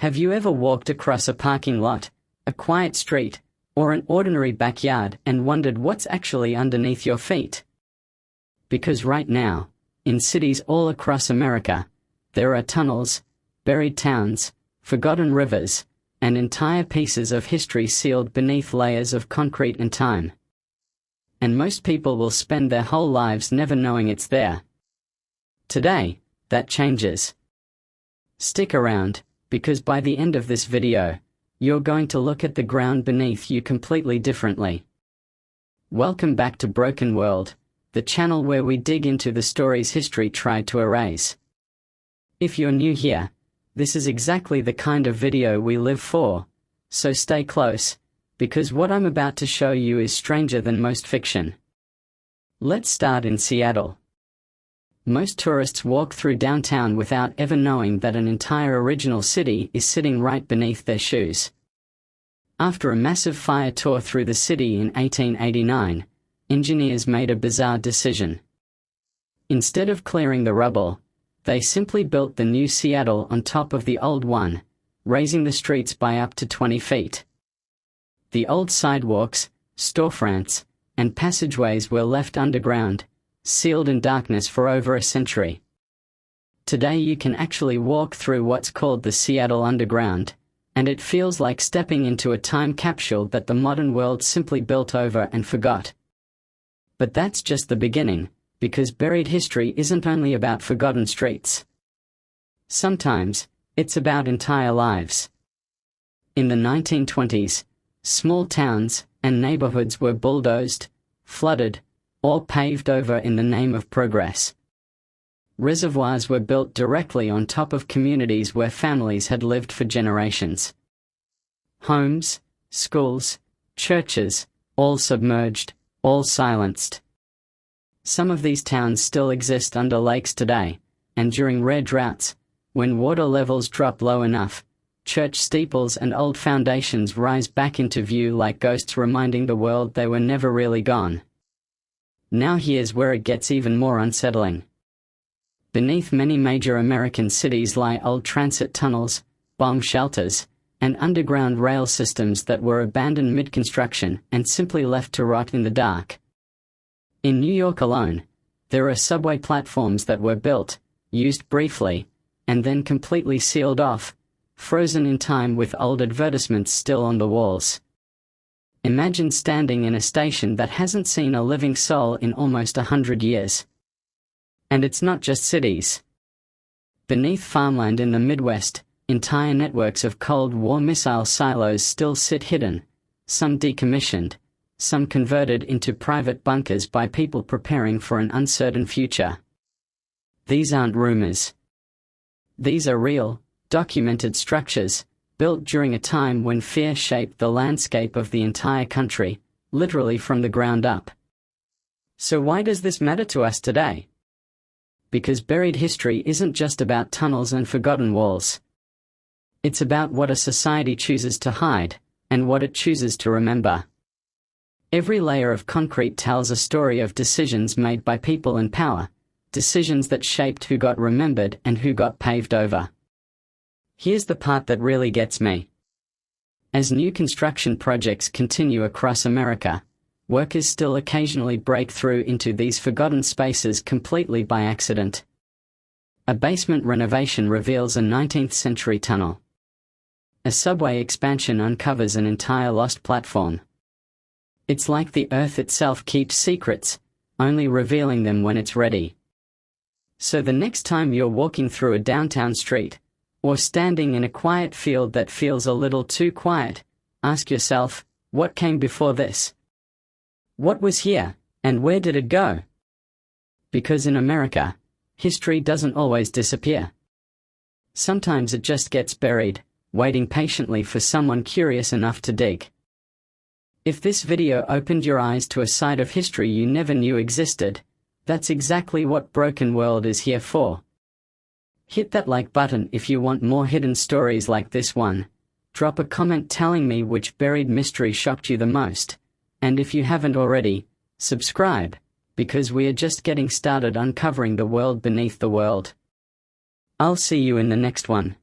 Have you ever walked across a parking lot, a quiet street, or an ordinary backyard and wondered what's actually underneath your feet? Because right now, in cities all across America, there are tunnels, buried towns, forgotten rivers, and entire pieces of history sealed beneath layers of concrete and time. And most people will spend their whole lives never knowing it's there. Today, that changes. Stick around, because by the end of this video, you're going to look at the ground beneath you completely differently. Welcome back to Broken World, the channel where we dig into the stories history tried to erase. If you're new here, this is exactly the kind of video we live for, so stay close, because what I'm about to show you is stranger than most fiction. Let's start in Seattle. Most tourists walk through downtown without ever knowing that an entire original city is sitting right beneath their shoes. After a massive fire tore through the city in 1889, engineers made a bizarre decision. Instead of clearing the rubble, they simply built the new Seattle on top of the old one, raising the streets by up to 20 feet. The old sidewalks, storefronts, and passageways were left underground, sealed in darkness for over a century. Today you can actually walk through what's called the Seattle Underground, and it feels like stepping into a time capsule that the modern world simply built over and forgot. But that's just the beginning, because buried history isn't only about forgotten streets. Sometimes, it's about entire lives. In the 1920s, small towns and neighborhoods were bulldozed, flooded, or paved over in the name of progress. Reservoirs were built directly on top of communities where families had lived for generations. Homes, schools, churches, all submerged, all silenced. Some of these towns still exist under lakes today, and during rare droughts, when water levels drop low enough, church steeples and old foundations rise back into view like ghosts reminding the world they were never really gone. Now here's where it gets even more unsettling. Beneath many major American cities lie old transit tunnels, bomb shelters, and underground rail systems that were abandoned mid-construction and simply left to rot in the dark. In New York alone, there are subway platforms that were built, used briefly, and then completely sealed off, frozen in time with old advertisements still on the walls. Imagine standing in a station that hasn't seen a living soul in almost 100 years. And it's not just cities. Beneath farmland in the Midwest, entire networks of Cold War missile silos still sit hidden, some decommissioned, some converted into private bunkers by people preparing for an uncertain future. These aren't rumors. These are real, documented structures, built during a time when fear shaped the landscape of the entire country, literally from the ground up. So why does this matter to us today? Because buried history isn't just about tunnels and forgotten walls. It's about what a society chooses to hide, and what it chooses to remember. Every layer of concrete tells a story of decisions made by people in power, decisions that shaped who got remembered and who got paved over. Here's the part that really gets me. As new construction projects continue across America, workers still occasionally break through into these forgotten spaces completely by accident. A basement renovation reveals a 19th century tunnel. A subway expansion uncovers an entire lost platform. It's like the earth itself keeps secrets, only revealing them when it's ready. So the next time you're walking through a downtown street, or standing in a quiet field that feels a little too quiet, ask yourself, what came before this? What was here, and where did it go? Because in America, history doesn't always disappear. Sometimes it just gets buried, waiting patiently for someone curious enough to dig. If this video opened your eyes to a side of history you never knew existed, that's exactly what Broken World is here for. Hit that like button if you want more hidden stories like this one. Drop a comment telling me which buried mystery shocked you the most. And if you haven't already, subscribe, because we are just getting started uncovering the world beneath the world. I'll see you in the next one.